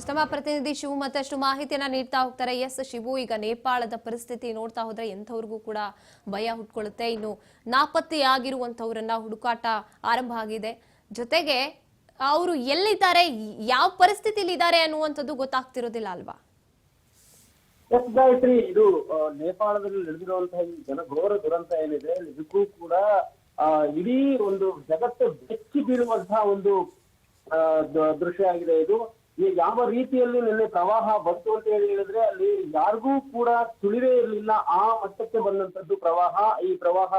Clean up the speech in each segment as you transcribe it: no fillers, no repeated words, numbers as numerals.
ನಮ್ಮ ಪ್ರತಿನಿಧಿ ಶಿವು ಮತ್ತಷ್ಟು ಮಾಹಿತಿಯನ್ನ ನೀಡ್ತಾ ಹೋಗ್ತಾರೆ. ಎಸ್ ಶಿವು, ಈಗ ನೇಪಾಳದ ಪರಿಸ್ಥಿತಿ ನೋಡ್ತಾ ಹೋದ್ರೆ ಎಂಥವ್ರಿಗೂ ಕೂಡ ಭಯ ಹುಟ್ಕೊಳ್ಳುತ್ತೆ. ಇನ್ನು ನಾಪತ್ತೆಯಾಗಿರುವಂತವರನ್ನ ಹುಡುಕಾಟ ಆರಂಭ ಆಗಿದೆ. ಜೊತೆಗೆ ಅವರು ಎಲ್ಲಿದ್ದಾರೆ, ಯಾವ ಪರಿಸ್ಥಿತಿಯಲ್ಲಿ ಇದ್ದಾರೆ ಅನ್ನುವಂಥದ್ದು ಗೊತ್ತಾಗ್ತಿರೋದಿಲ್ಲ ಅಲ್ವಾ? ಗಾಯತ್ರಿ, ಇದು ನೇಪಾಳದಲ್ಲಿ ನಡೆದಿರುವಂತಹ ಈ ಜನಘೋರ ದುರಂತ ಏನಿದೆ, ಇದಕ್ಕೂ ಕೂಡ ಇಡೀ ಒಂದು ಜಗತ್ತು ಬೆಚ್ಚಿ ಬೀಳುವಂತಹ ಒಂದು ದೃಶ್ಯ ಆಗಿದೆ. ಇದು ಯಾವ ರೀತಿಯಲ್ಲಿ ನಿನ್ನೆ ಪ್ರವಾಹ ಬಂತು ಅಂತ ಹೇಳಿದ್ರೆ ಅಲ್ಲಿ ಯಾರಿಗೂ ಕೂಡ ಸುಳಿವೇ ಇರಲಿಲ್ಲ, ಆ ಮಟ್ಟಕ್ಕೆ ಬಂದಂತದ್ದು ಪ್ರವಾಹ. ಈ ಪ್ರವಾಹ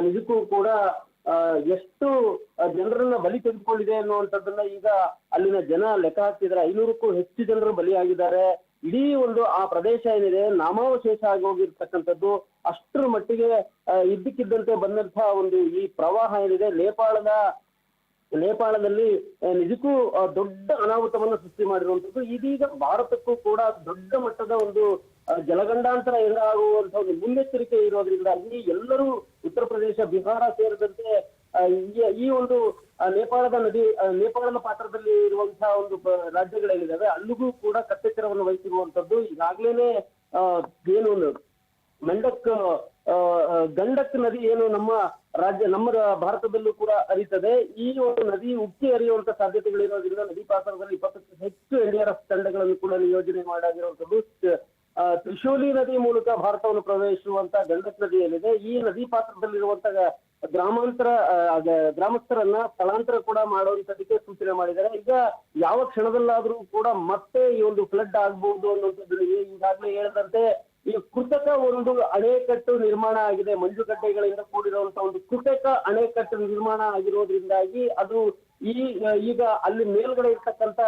ನಿಜಕ್ಕೂ ಕೂಡ ಎಷ್ಟು ಜನರನ್ನ ಬಲಿ ತೆಗೆದುಕೊಂಡಿದೆ ಅನ್ನುವಂಥದ್ದನ್ನ ಈಗ ಅಲ್ಲಿನ ಜನ ಲೆಕ್ಕ ಹಾಕ್ತಿದ್ದಾರೆ. 500ಕ್ಕೂ ಹೆಚ್ಚು ಜನರು ಬಲಿಯಾಗಿದ್ದಾರೆ. ಇಡೀ ಒಂದು ಆ ಪ್ರದೇಶ ಏನಿದೆ ನಾಮಾವಶೇಷ ಆಗಿ ಹೋಗಿರ್ತಕ್ಕಂಥದ್ದು. ಅಷ್ಟರ ಮಟ್ಟಿಗೆ ಇದ್ದಕ್ಕಿದ್ದಂತೆ ಬಂದಂತಹ ಒಂದು ಈ ಪ್ರವಾಹ ಏನಿದೆ ನೇಪಾಳದಲ್ಲಿ ನಿಜಕ್ಕೂ ದೊಡ್ಡ ಅನಾಹುತವನ್ನು ಸೃಷ್ಟಿ ಮಾಡಿರುವಂತದ್ದು. ಇದೀಗ ಭಾರತಕ್ಕೂ ಕೂಡ ದೊಡ್ಡ ಮಟ್ಟದ ಒಂದು ಜಲಗಂಡಾಂತರ ಎದುರಾಗುವಂತಹ ಒಂದು ಮುನ್ನೆಚ್ಚರಿಕೆ ಇರೋದ್ರಿಂದ ಅಲ್ಲಿ ಎಲ್ಲರೂ ಉತ್ತರ ಪ್ರದೇಶ, ಬಿಹಾರ ಸೇರಿದಂತೆ ಈ ಒಂದು ನೇಪಾಳದ ಪಾತ್ರದಲ್ಲಿ ಇರುವಂತಹ ಒಂದು ರಾಜ್ಯಗಳೇನಿದಾವೆ ಅಲ್ಲಿಗೂ ಕೂಡ ಕಟ್ಟೆಚ್ಚರವನ್ನು ವಹಿಸಿರುವಂತದ್ದು. ಈಗಾಗ್ಲೇನೆ ಏನು ಗಂಡಕ್ ನದಿ ಏನು ನಮ್ಮ ಭಾರತದಲ್ಲೂ ಕೂಡ ಹರಿತದೆ. ಈ ಒಂದು ನದಿ ಉಕ್ಕಿ ಹರಿಯುವಂತ ಸಾಧ್ಯತೆಗಳಿರೋದ್ರಿಂದ ನದಿ ಪಾತ್ರದಲ್ಲಿ 20ಕ್ಕೂ ಹೆಚ್ಚು NDRF ತಂಡಗಳನ್ನು ಕೂಡ ನಿಯೋಜನೆ ಮಾಡಾಗಿರುವಂತದ್ದು. ತ್ರಿಶೂಲಿ ನದಿ ಮೂಲಕ ಭಾರತವನ್ನು ಪ್ರವೇಶಿಸುವಂತ ಗಂಡಕ್ ನದಿ ಏನಿದೆ, ಈ ನದಿ ಪಾತ್ರದಲ್ಲಿರುವಂತಹ ಗ್ರಾಮಸ್ಥರನ್ನ ಸ್ಥಳಾಂತರ ಕೂಡ ಮಾಡುವಂತದಕ್ಕೆ ಸೂಚನೆ ಮಾಡಿದ್ದಾರೆ. ಈಗ ಯಾವ ಕ್ಷಣದಲ್ಲಾದ್ರೂ ಕೂಡ ಮತ್ತೆ ಈ ಒಂದು ಫ್ಲಡ್ ಆಗ್ಬಹುದು ಅನ್ನುವಂಥದ್ದು ಈಗಾಗಲೇ ಹೇಳಿದಂತೆ ಈ ಕೃತಕ ಒಂದು ಅಣೆಕಟ್ಟು ನಿರ್ಮಾಣ ಆಗಿದೆ. ಮಂಜುಗಡ್ಡೆಗಳಿಂದ ಕೂಡಿರುವಂತಹ ಒಂದು ಕೃತಕ ಅಣೆಕಟ್ಟು ನಿರ್ಮಾಣ ಆಗಿರೋದ್ರಿಂದಾಗಿ ಅದು ಈಗ ಅಲ್ಲಿ ಮೇಲ್ಗಡೆ ಇರ್ತಕ್ಕಂತ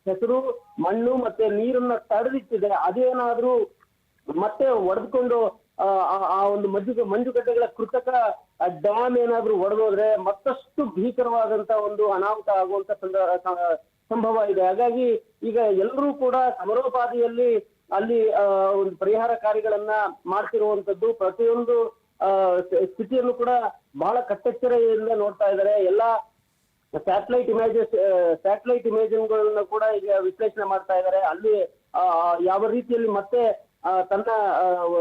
ಹೆಸರು, ಮಣ್ಣು ಮತ್ತೆ ನೀರನ್ನ ತಡೆದಿಟ್ಟಿದೆ. ಅದೇನಾದ್ರೂ ಮತ್ತೆ ಒಡೆದುಕೊಂಡು ಆ ಒಂದು ಮಂಜುಗಡ್ಡೆಗಳ ಕೃತಕ ಡ್ಯಾಮ್ ಏನಾದ್ರೂ ಒಡೆದೋದ್ರೆ ಮತ್ತಷ್ಟು ಭೀಕರವಾದಂತ ಒಂದು ಅನಾಹುತ ಆಗುವಂತ ಸಂಭವ ಇದೆ. ಹಾಗಾಗಿ ಈಗ ಎಲ್ಲರೂ ಕೂಡ ಸಮರೋಪಾದಿಯಲ್ಲಿ ಅಲ್ಲಿ ಒಂದು ಪರಿಹಾರ ಕಾರ್ಯಗಳನ್ನ ಮಾಡ್ತಿರುವಂತದ್ದು. ಪ್ರತಿಯೊಂದು ಸ್ಥಿತಿಯನ್ನು ಕೂಡ ಬಹಳ ಕಟ್ಟೆಚ್ಚರದಿಂದ ನೋಡ್ತಾ ಇದ್ದಾರೆ. ಎಲ್ಲಾ ಸ್ಯಾಟಲೈಟ್ ಇಮೇಜಿಂಗ್ಗಳನ್ನ ಕೂಡ ಈಗ ವಿಶ್ಲೇಷಣೆ ಮಾಡ್ತಾ ಇದ್ದಾರೆ. ಅಲ್ಲಿ ಯಾವ ರೀತಿಯಲ್ಲಿ ಮತ್ತೆ ತನ್ನ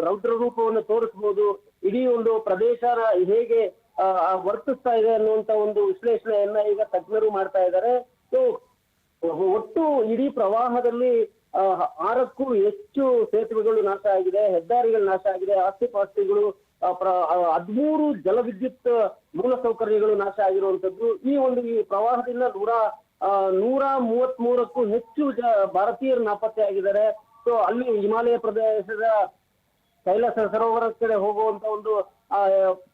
ರೌದ್ರ ರೂಪವನ್ನು ತೋರಿಸಬಹುದು, ಇಡೀ ಒಂದು ಪ್ರದೇಶ ಹೇಗೆ ವರ್ತಿಸ್ತಾ ಇದೆ ಅನ್ನುವಂತ ಒಂದು ವಿಶ್ಲೇಷಣೆಯನ್ನ ಈಗ ತಜ್ಞರು ಮಾಡ್ತಾ ಇದ್ದಾರೆ. ಸೊ ಒಟ್ಟು ಇಡೀ ಪ್ರವಾಹದಲ್ಲಿ 6ಕ್ಕೂ ಹೆಚ್ಚು ಸೇತುವೆಗಳು ನಾಶ ಆಗಿದೆ, ಹೆದ್ದಾರಿಗಳು ನಾಶ ಆಗಿದೆ, ಆಸ್ತಿಪಾಸ್ತಿಗಳು 13 ಜಲವಿದ್ಯುತ್ ಮೂಲಸೌಕರ್ಯಗಳು ನಾಶ ಆಗಿರುವಂತದ್ದು. ಈ ಪ್ರವಾಹದಿಂದ 133ಕ್ಕೂ ಹೆಚ್ಚು ಭಾರತೀಯರು ನಾಪತ್ತೆ ಆಗಿದ್ದಾರೆ. ಸೊ ಅಲ್ಲಿ ಹಿಮಾಲಯ ಪ್ರದೇಶದ ಕೈಲಾಸ ಸರೋವರ ಕಡೆ ಹೋಗುವಂತ ಒಂದು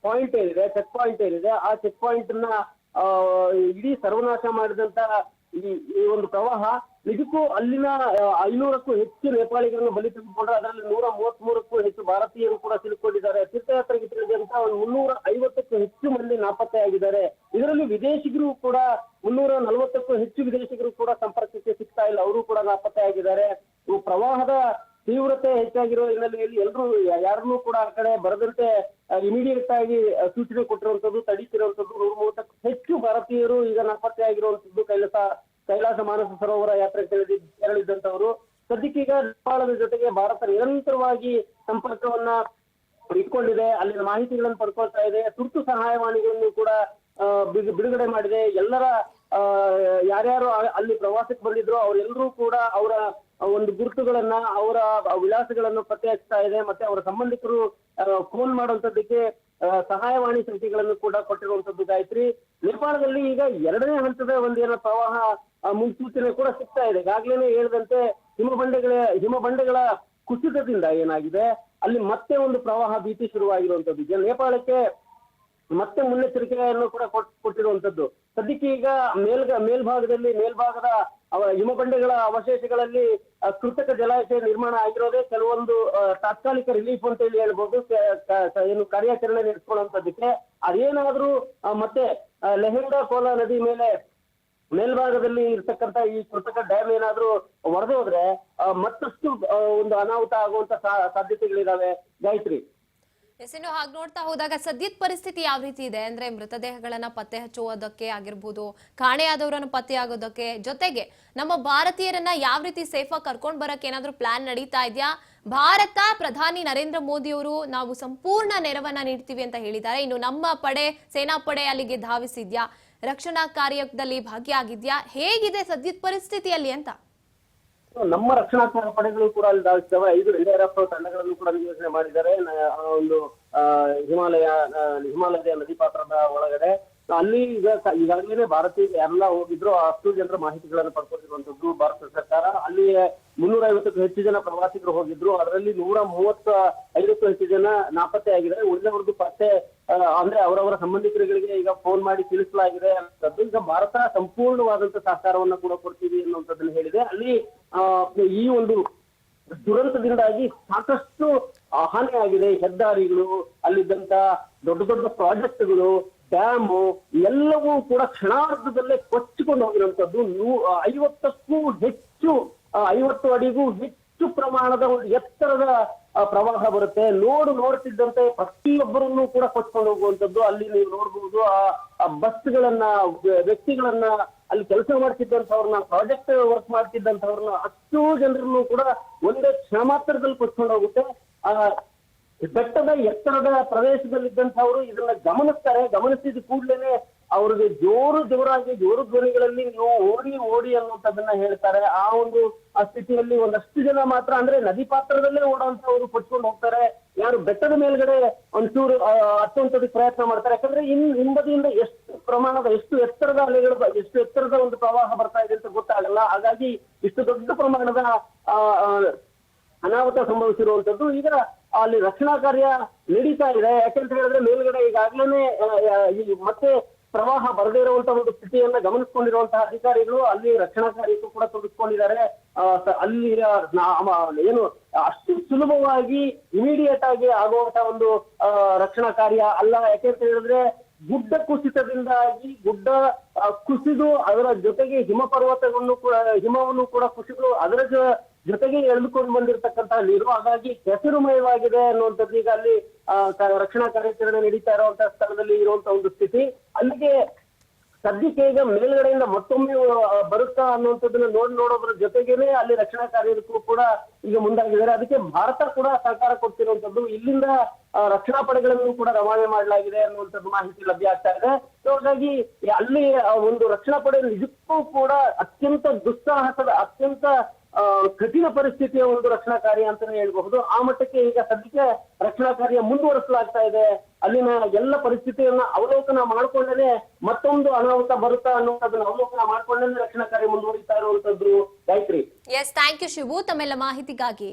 ಪಾಯಿಂಟ್ ಏನಿದೆ, ಚೆಕ್ ಪಾಯಿಂಟ್ ಏನಿದೆ, ಆ ಚೆಕ್ ಪಾಯಿಂಟ್ ನ ಇಡೀ ಸರ್ವನಾಶ ಮಾಡಿದಂತ ಈ ಒಂದು ಪ್ರವಾಹ ನಿಜಕ್ಕೂ ಅಲ್ಲಿನ 500ಕ್ಕೂ ಹೆಚ್ಚು ನೇಪಾಳಿಗರನ್ನು ಬಲಿ ತೆಗೆದುಕೊಂಡ್ರೆ ಅದರಲ್ಲಿ 133ಕ್ಕೂ ಹೆಚ್ಚು ಭಾರತೀಯರು ಕೂಡ ಸಿಲುಕೊಂಡಿದ್ದಾರೆ. ತೀರ್ಥಯಾತ್ರೆಗೆ ತಿಳಿದಂತ 350ಕ್ಕೂ ಹೆಚ್ಚು ಮಂದಿ ನಾಪತ್ತೆ ಆಗಿದ್ದಾರೆ. ಇದರಲ್ಲಿ ವಿದೇಶಿಗರು ಕೂಡ 340ಕ್ಕೂ ಹೆಚ್ಚು ವಿದೇಶಿಗರು ಕೂಡ ಸಂಪರ್ಕಕ್ಕೆ ಸಿಗ್ತಾ ಇಲ್ಲ, ಅವರು ಕೂಡ ನಾಪತ್ತೆ ಆಗಿದ್ದಾರೆ. ಪ್ರವಾಹದ ತೀವ್ರತೆ ಹೆಚ್ಚಾಗಿರೋ ಹಿನ್ನೆಲೆಯಲ್ಲಿ ಎಲ್ಲರೂ ಯಾರನ್ನೂ ಕೂಡ ಆ ಕಡೆ ಬರದಂತೆ ಇಮಿಡಿಯೇಟ್ ಆಗಿ ಸೂಚನೆ ಕೊಟ್ಟಿರುವಂತದ್ದು, ತಡೀತಿರುವಂತದ್ದು. 130ಕ್ಕೂ ಹೆಚ್ಚು ಭಾರತೀಯರು ಈಗ ನಾಪತ್ತೆ ಆಗಿರುವಂತದ್ದು. ಕೈಲಾಸ ಮಾನಸ ಸರೋವರ ಯಾತ್ರೆ ತೆರಳಿದ್ದಂತವರು. ಸದ್ಯಕ್ಕೀಗ ನೇಪಾಳದ ಜೊತೆಗೆ ಭಾರತ ನಿರಂತರವಾಗಿ ಸಂಪರ್ಕವನ್ನ ಇಟ್ಕೊಂಡಿದೆ, ಅಲ್ಲಿನ ಮಾಹಿತಿಗಳನ್ನು ಪಡ್ಕೊಳ್ತಾ ಇದೆ. ತುರ್ತು ಸಹಾಯವಾಣಿಗಳನ್ನು ಕೂಡ ಬಿಡುಗಡೆ ಮಾಡಿದೆ. ಎಲ್ಲರ ಯಾರ್ಯಾರು ಅಲ್ಲಿ ಪ್ರವಾಸಕ್ಕೆ ಬಂದಿದ್ರು ಅವರೆಲ್ಲರೂ ಕೂಡ ಅವರ ಒಂದು ಗುರುತುಗಳನ್ನ, ಅವರ ವಿಳಾಸಗಳನ್ನು ಪತ್ತೆ ಹಚ್ತಾ ಇದೆ. ಮತ್ತೆ ಅವರ ಸಂಬಂಧಿಕರು ಫೋನ್ ಮಾಡುವಂತದ್ದಕ್ಕೆ ಸಹಾಯವಾಣಿ ಸಂಖ್ಯೆಗಳನ್ನು ಕೂಡ ಕೊಟ್ಟಿರುವಂತದ್ದು. ಗಾಯತ್ರಿ, ನೇಪಾಳದಲ್ಲಿ ಈಗ 2ನೇ ಹಂತದ ಒಂದೇನೋ ಪ್ರವಾಹ ಮುನ್ಸೂಚನೆ ಕೂಡ ಸಿಗ್ತಾ ಇದೆ. ಈಗಾಗ್ಲೇನೆ ಹೇಳಿದಂತೆ ಹಿಮಬಂಡೆಗಳ ಕುಸಿತದಿಂದ ಏನಾಗಿದೆ ಅಲ್ಲಿ ಮತ್ತೆ ಒಂದು ಪ್ರವಾಹ ಭೀತಿ ಶುರುವಾಗಿರುವಂತದ್ದು. ನೇಪಾಳಕ್ಕೆ ಮತ್ತೆ ಮುನ್ನೆಚ್ಚರಿಕೆಯನ್ನು ಕೂಡ ಕೊಟ್ಟಿರುವಂತದ್ದು. ಸದ್ಯಕ್ಕೆ ಈಗ ಮೇಲ್ಭಾಗದ ಹಿಮಬಂಡೆಗಳ ಅವಶೇಷಗಳಲ್ಲಿ ಕೃತಕ ಜಲಾಶಯ ನಿರ್ಮಾಣ ಆಗಿರೋದೇ ಕೆಲವೊಂದು ತಾತ್ಕಾಲಿಕ ರಿಲೀಫ್ ಅಂತ ಹೇಳಿ ಹೇಳ್ಬೋದು, ಏನು ಕಾರ್ಯಾಚರಣೆ ನಡೆಸ್ಕೊಳ್ಳುವಂತದ್ದಕ್ಕೆ. ಅದೇನಾದ್ರೂ ಮತ್ತೆ ಲೆಹೆಂಗಾ ಕೋಲಾ ನದಿ ಮೇಲ್ಭಾಗದಲ್ಲಿ ಇರ್ತಕ್ಕಂಥ ಈ ಕೃತಕ ಡ್ಯಾಮ್ ಏನಾದ್ರೂ ಒಡೆದೋದ್ರೆ ಮತ್ತಷ್ಟು ಒಂದು ಅನಾಹುತ ಆಗುವಂತ ಸಾಧ್ಯತೆಗಳಿದಾವೆ. ಗಾಯತ್ರಿ, ಇನ್ನು ಹಾಗೆ ನೋಡ್ತಾ ಹೋದಾಗ ಸದ್ಯದ ಪರಿಸ್ಥಿತಿ ಯಾವ ರೀತಿ ಇದೆ ಅಂದ್ರೆ ಮೃತದೇಹಗಳನ್ನ ಪತ್ತೆ ಹಚ್ಚುವುದಕ್ಕೆ ಆಗಿರ್ಬೋದು, ಕಾಣೆಯಾದವರನ್ನು ಪತ್ತೆ ಆಗೋದಕ್ಕೆ, ಜೊತೆಗೆ ನಮ್ಮ ಭಾರತೀಯರನ್ನ ಯಾವ ರೀತಿ ಸೇಫ್ ಆಗಿ ಕರ್ಕೊಂಡ್ ಬರಕ್ಕೆ ಏನಾದ್ರೂ ಪ್ಲಾನ್ ನಡೀತಾ ಇದೆಯಾ? ಭಾರತ ಪ್ರಧಾನಿ ನರೇಂದ್ರ ಮೋದಿ ಅವರು ನಾವು ಸಂಪೂರ್ಣ ನೆರವನ್ನ ನೀಡ್ತೀವಿ ಅಂತ ಹೇಳಿದ್ದಾರೆ. ಇನ್ನು ನಮ್ಮ ಪಡೆ, ಸೇನಾ ಪಡೆ ಅಲ್ಲಿಗೆ ಧಾವಿಸಿದ್ಯಾ? ರಕ್ಷಣಾ ಕಾರ್ಯದಲ್ಲಿ ಭಾಗಿಯಾಗಿದ್ಯಾ? ಹೇಗಿದೆ ಸದ್ಯದ ಪರಿಸ್ಥಿತಿಯಲ್ಲಿ ಅಂತ? ನಮ್ಮ ರಕ್ಷಣಾತ್ಮಕ ಪಡೆಗಳು ಕೂಡ ಅಲ್ಲಿ ಧಾವಿಸ್ತವೆ. 5 NDRF ತಂಡಗಳನ್ನು ಕೂಡ ನಿಯೋಜನೆ ಮಾಡಿದ್ದಾರೆ. ಒಂದು ಹಿಮಾಲಯದ ನದಿ ಪಾತ್ರದ ಒಳಗಡೆ ಅಲ್ಲಿ ಈಗಾಗಲೇ ಭಾರತೀಯ ಎಲ್ಲ ಹೋಗಿದ್ರು, ಅಷ್ಟು ಜನರ ಮಾಹಿತಿಗಳನ್ನು ಪಡ್ಕೊಂಡಿರುವಂತದ್ದು ಭಾರತ ಸರ್ಕಾರ. ಅಲ್ಲಿ 350ಕ್ಕೂ ಹೆಚ್ಚು ಜನ ಪ್ರವಾಸಿಗರು ಹೋಗಿದ್ರು. ಅದರಲ್ಲಿ 135ಕ್ಕೂ ಹೆಚ್ಚು ಜನ ನಾಪತ್ತೆ ಆಗಿದ್ದಾರೆ. ಉಳಿದವರದ್ದು ಪತ್ತೆ ಅಂದ್ರೆ ಅವರವರ ಸಂಬಂಧಿಕರುಗಳಿಗೆ ಈಗ ಫೋನ್ ಮಾಡಿ ತಿಳಿಸಲಾಗಿದೆ ಅಂತದ್ದು. ಈಗ ಭಾರತ ಸಂಪೂರ್ಣವಾದಂತ ಸಹಕಾರವನ್ನ ಕೂಡ ಕೊಡ್ತೀವಿ ಅನ್ನುವಂಥದ್ದನ್ನ ಹೇಳಿದೆ. ಅಲ್ಲಿ ಈ ಒಂದು ದುರಂತದಿಂದಾಗಿ ಸಾಕಷ್ಟು ಹಾನಿ ಆಗಿದೆ. ಹೆದ್ದಾರಿಗಳು, ಅಲ್ಲಿದ್ದಂತ ದೊಡ್ಡ ದೊಡ್ಡ ಪ್ರಾಜೆಕ್ಟ್ಗಳು, ಡ್ಯಾಮು ಎಲ್ಲವೂ ಕೂಡ ಕ್ಷಣಾರ್ಧದಲ್ಲೇ ಕೊಚ್ಚಿಕೊಂಡು ಹೋಗಿರುವಂತದ್ದು. 50ಕ್ಕೂ ಹೆಚ್ಚು 50 ಅಡಿಗೂ ಹೆಚ್ಚು ಪ್ರಮಾಣದ ಒಂದು ಎತ್ತರದ ಪ್ರವಾಹ ಬರುತ್ತೆ. ನೋಡ್ತಿದ್ದಂತೆ ಪ್ರತಿಯೊಬ್ಬರನ್ನು ಕೂಡ ಕೊಚ್ಕೊಂಡು ಹೋಗುವಂತದ್ದು. ಅಲ್ಲಿ ನೀವು ನೋಡ್ಬಹುದು ಆ ಬಸ್ಗಳನ್ನ, ವ್ಯಕ್ತಿಗಳನ್ನ, ಅಲ್ಲಿ ಕೆಲಸ ಮಾಡ್ತಿದ್ದಂಥವ್ರನ್ನ, ಪ್ರಾಜೆಕ್ಟ್ ವರ್ಕ್ ಮಾಡ್ತಿದ್ದಂಥವ್ರನ್ನ, ಅಷ್ಟು ಜನರನ್ನು ಕೂಡ ಒಂದೇ ಕ್ಷಣ ಮಾತ್ರದಲ್ಲಿ ಕೊಚ್ಕೊಂಡು ಹೋಗುತ್ತೆ. ಬೆಟ್ಟದ ಎತ್ತರದ ಪ್ರದೇಶದಲ್ಲಿದ್ದಂಥವ್ರು ಇದನ್ನ ಗಮನಿಸ್ತಾರೆ. ಗಮನಿಸಿದ ಕೂಡ್ಲೇನೆ ಅವ್ರಿಗೆ ಜೋರು ಧ್ವನಿಗಳಲ್ಲಿ ನೀವು ಓಡಿ ಅನ್ನುವಂಥದ್ದನ್ನ ಹೇಳ್ತಾರೆ. ಆ ಒಂದು ಆ ಸ್ಥಿತಿಯಲ್ಲಿ ಒಂದಷ್ಟು ಜನ ಮಾತ್ರ, ಅಂದ್ರೆ ನದಿ ಪಾತ್ರದಲ್ಲೇ ಓಡುವಂತವ್ರು ಕೊಚ್ಕೊಂಡು ಹೋಗ್ತಾರೆ. ಯಾರು ಬೆಟ್ಟದ ಮೇಲ್ಗಡೆ ಒಂಚೂರು ಹತ್ತುವಂಥದಕ್ಕೆ ಪ್ರಯತ್ನ ಮಾಡ್ತಾರೆ. ಯಾಕಂದ್ರೆ ಹಿಂಬದಿಯಿಂದ ಎಷ್ಟು ಎತ್ತರದ ಅಲೆಗಳು, ಎಷ್ಟು ಎತ್ತರದ ಒಂದು ಪ್ರವಾಹ ಬರ್ತಾ ಇದೆ ಅಂತ ಗೊತ್ತಾಗಲ್ಲ. ಹಾಗಾಗಿ ಇಷ್ಟು ದೊಡ್ಡ ಪ್ರಮಾಣದ ಅನಾಹುತ ಸಂಭವಿಸಿರುವಂತದ್ದು. ಈಗ ಅಲ್ಲಿ ರಕ್ಷಣಾ ಕಾರ್ಯ ನಡೀತಾ ಇದೆ. ಯಾಕಂತ ಹೇಳಿದ್ರೆ ಮೇಲ್ಗಡೆ ಈಗಾಗ್ಲೇ ಮತ್ತೆ ಪ್ರವಾಹ ಬರದೇ ಇರುವಂತಹ ಒಂದು ಸ್ಥಿತಿಯನ್ನ ಗಮನಿಸಿಕೊಂಡಿರುವಂತಹ ಅಧಿಕಾರಿಗಳು ಅಲ್ಲಿ ರಕ್ಷಣಾ ಕಾರ್ಯಕ್ಕೂ ಕೂಡ ತೊಡಗಿಸಿಕೊಂಡಿದ್ದಾರೆ. ಅಲ್ಲಿ ಏನು ಅಷ್ಟು ಸುಲಭವಾಗಿ ಇಮಿಡಿಯೇಟ್ ಆಗಿ ಆಗುವಂತಹ ಒಂದು ರಕ್ಷಣಾ ಕಾರ್ಯ ಅಲ್ಲ. ಯಾಕೆಂತ ಹೇಳಿದ್ರೆ ಗುಡ್ಡ ಕುಸಿತದಿಂದಾಗಿ ಗುಡ್ಡ ಕುಸಿದು ಅದರ ಜೊತೆಗೆ ಹಿಮವನ್ನು ಕೂಡ ಕುಸಿದು ಅದರ ಜೊತೆಗೆ ಎಳೆದುಕೊಂಡು ಬಂದಿರತಕ್ಕಂತಹ ನೀರು. ಹಾಗಾಗಿ ಕೆಸರುಮಯವಾಗಿದೆ ಅನ್ನುವಂಥದ್ದು ಈಗ ಅಲ್ಲಿ ರಕ್ಷಣಾ ಕಾರ್ಯಾಚರಣೆ ನಡೀತಾ ಇರುವಂತಹ ಸ್ಥಳದಲ್ಲಿ ಇರುವಂತಹ ಒಂದು ಸ್ಥಿತಿ. ಅಲ್ಲಿಗೆ ಸದ್ಯಕ್ಕೆ ಈಗ ಮೇಲ್ಗಡೆಯಿಂದ ಮತ್ತೊಮ್ಮೆ ಬರುತ್ತಾ ಅನ್ನುವಂಥದ್ದನ್ನ ನೋಡೋದ್ರ ಜೊತೆಗೇನೆ ಅಲ್ಲಿ ರಕ್ಷಣಾ ಕಾರ್ಯಕ್ಕೂ ಕೂಡ ಈಗ ಮುಂದಾಗಿದ್ದಾರೆ. ಅದಕ್ಕೆ ಭಾರತ ಕೂಡ ಸಹಕಾರ ಕೊಡ್ತಿರುವಂತದ್ದು. ಇಲ್ಲಿಂದ ರಕ್ಷಣಾ ಪಡೆಗಳನ್ನು ಕೂಡ ರವಾನೆ ಮಾಡಲಾಗಿದೆ ಅನ್ನುವಂಥದ್ದು ಮಾಹಿತಿ ಲಭ್ಯ ಆಗ್ತಾ ಇದೆ. ಹಾಗಾಗಿ ಅಲ್ಲಿ ಒಂದು ರಕ್ಷಣಾ ಪಡೆ ನಿಜಕ್ಕೂ ಕೂಡ ಅತ್ಯಂತ ದುಸ್ಸಾಹಸದ, ಅತ್ಯಂತ ಕಠಿಣ ಪರಿಸ್ಥಿತಿಯ ಒಂದು ರಕ್ಷಣಾ ಕಾರ್ಯ ಅಂತಾನೆ ಹೇಳ್ಬಹುದು. ಆ ಮಟ್ಟಕ್ಕೆ ಈಗ ಸದ್ಯಕ್ಕೆ ರಕ್ಷಣಾ ಕಾರ್ಯ ಮುಂದುವರಿಸಲಾಗ್ತಾ ಇದೆ. ಅಲ್ಲಿನ ಎಲ್ಲ ಪರಿಸ್ಥಿತಿಯನ್ನ ಅವಲೋಕನ ಮಾಡ್ಕೊಂಡೇ ಮತ್ತೊಂದು ಅನಾಹುತ ಬರುತ್ತಾ ಅನ್ನೋದನ್ನ ಅವಲೋಕನ ಮಾಡ್ಕೊಂಡೇ ರಕ್ಷಣಾ ಕಾರ್ಯ ಮುಂದುವರಿತಾ ಇರುವಂತದ್ದು. Gayatri. Yes, thank you Shivu ತಮ್ಮೆಲ್ಲ ಮಾಹಿತಿಗಾಗಿ.